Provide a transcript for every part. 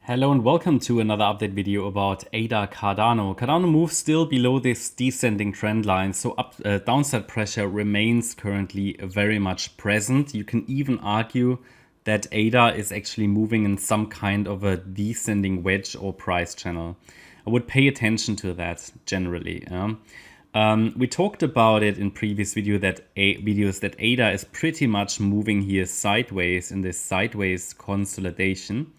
Hello and welcome to another update video about ADA Cardano. Cardano moves still below this descending trend line, so downside pressure remains currently very much present. You can even argue that ADA is actually moving in some kind of a descending wedge or price channel. I would pay attention to that generally. We talked about it in previous videos that ADA is pretty much moving here sideways in this sideways consolidation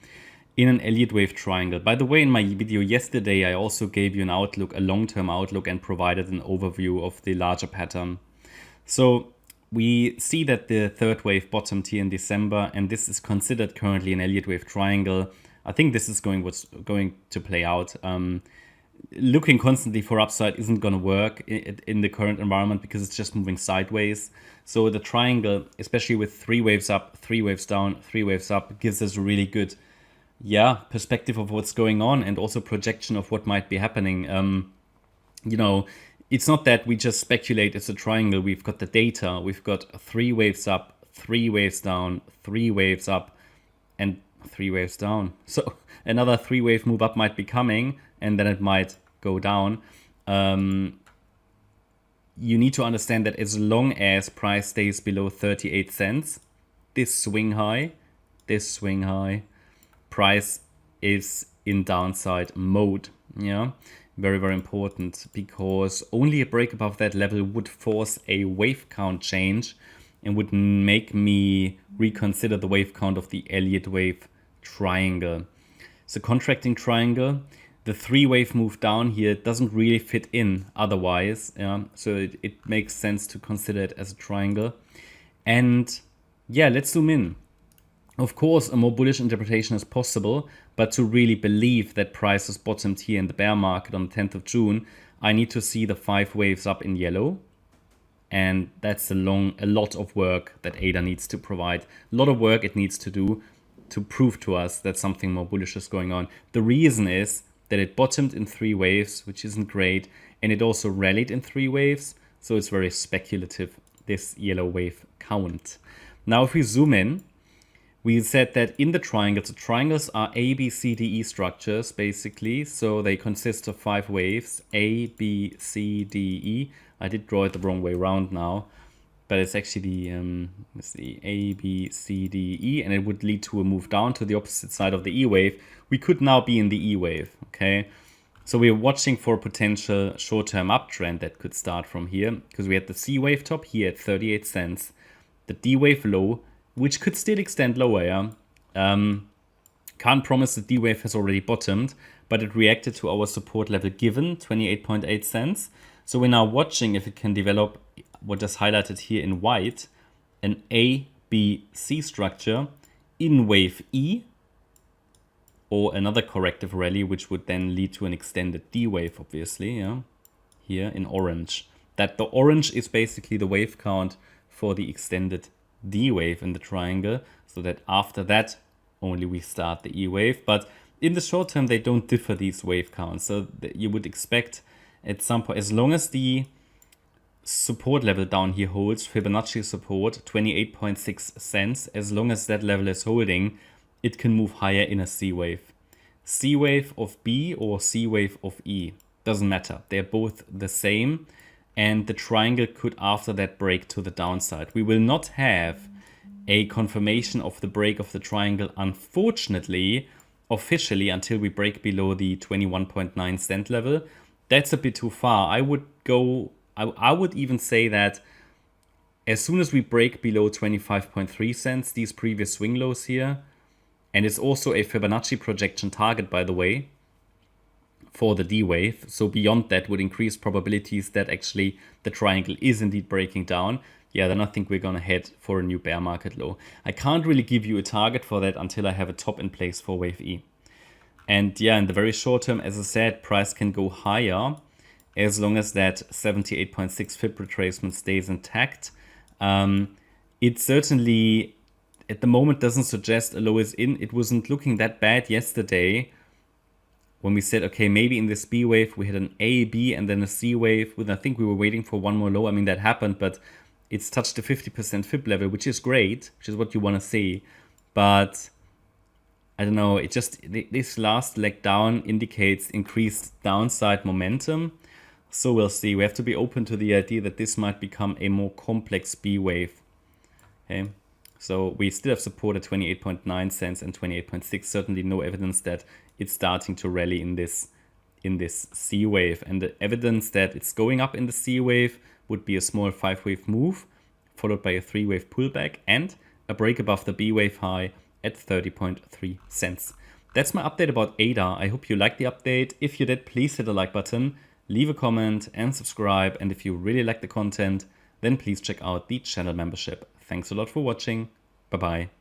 in an Elliott wave triangle. By the way, in my video yesterday, I also gave you an outlook, a long-term outlook, and provided an overview of the larger pattern. So we see that the third wave bottomed here in December, and this is considered currently an Elliott wave triangle. I think this is what's going to play out. Looking constantly for upside isn't going to work in the current environment because it's just moving sideways. So the triangle, especially with 3 waves up, 3 waves down, 3 waves up, gives us a really good perspective of what's going on and also projection of what might be happening. It's not that we just speculate it's a triangle. We've got the data. We've got 3 waves up, 3 waves down, 3 waves up, and 3 waves down. So another 3 wave move up might be coming, and then it might go down. You need to understand that as long as price stays below 38 cents, this swing high, price is in downside mode. Very, very important, because only a break above that level would force a wave count change and would make me reconsider the wave count of the Elliott wave triangle. So contracting triangle, the 3 wave move down here doesn't really fit in otherwise. So it makes sense to consider it as a triangle. And let's zoom in. Of course, a more bullish interpretation is possible, but to really believe that price has bottomed here in the bear market on the 10th of June, I need to see the 5 waves up in yellow. And that's a lot of work that ADA needs to provide. A lot of work it needs to do to prove to us that something more bullish is going on. The reason is that it bottomed in 3 waves, which isn't great, and it also rallied in 3 waves, so it's very speculative, this yellow wave count. Now if we zoom in, we said that in the triangles are A, B, C, D, E structures, basically. So they consist of 5 waves, A, B, C, D, E. I did draw it the wrong way around now, but it's actually let's see, A, B, C, D, E, and it would lead to a move down to the opposite side of the E wave. We could now be in the E wave, okay? So we're watching for a potential short-term uptrend that could start from here, because we had the C wave top here at 38 cents, the D wave low, which could still extend lower. Can't promise the D wave has already bottomed, but it reacted to our support level given, 28.8 cents. So we're now watching if it can develop what is highlighted here in white, an A, B, C structure in wave E, or another corrective rally, which would then lead to an extended D wave, obviously, here in orange. That the orange is basically the wave count for the extended D wave in the triangle, so that after that only we start the E wave. But in the short term they don't differ, these wave counts, so you would expect at some point, as long as the support level down here holds, Fibonacci support 28.6 cents, as long as that level is holding, it can move higher in a C wave. C wave of B or C wave of E, doesn't matter, they're both the same. And the triangle could after that break to the downside. We will not have a confirmation of the break of the triangle, unfortunately, officially, until we break below the 21.9 cent level. That's a bit too far. I would even say that as soon as we break below 25.3 cents, these previous swing lows here, and it's also a Fibonacci projection target, by the way, for the D wave, so beyond that would increase probabilities that actually the triangle is indeed breaking down. Then I think we're gonna head for a new bear market low. I can't really give you a target for that until I have a top in place for wave E. And in the very short term, as I said, price can go higher as long as that 78.6 Fib retracement stays intact. It certainly at the moment doesn't suggest a low is in. It wasn't looking that bad yesterday, when we said, okay, maybe in this B wave, we had an A, B, and then a C wave. I think we were waiting for one more low. I mean, that happened, but it's touched the 50% Fib level, which is great, which is what you want to see. But I don't know, it just, this last leg down indicates increased downside momentum. So we'll see. We have to be open to the idea that this might become a more complex B wave. Okay, so we still have support at 28.9 cents and 28.6. Certainly no evidence that it's starting to rally in this C wave. And the evidence that it's going up in the C wave would be a small 5-wave move, followed by a 3-wave pullback and a break above the B wave high at 30.3 cents. That's my update about ADA. I hope you liked the update. If you did, please hit the like button, leave a comment and subscribe. And if you really like the content, then please check out the channel membership. Thanks a lot for watching. Bye-bye.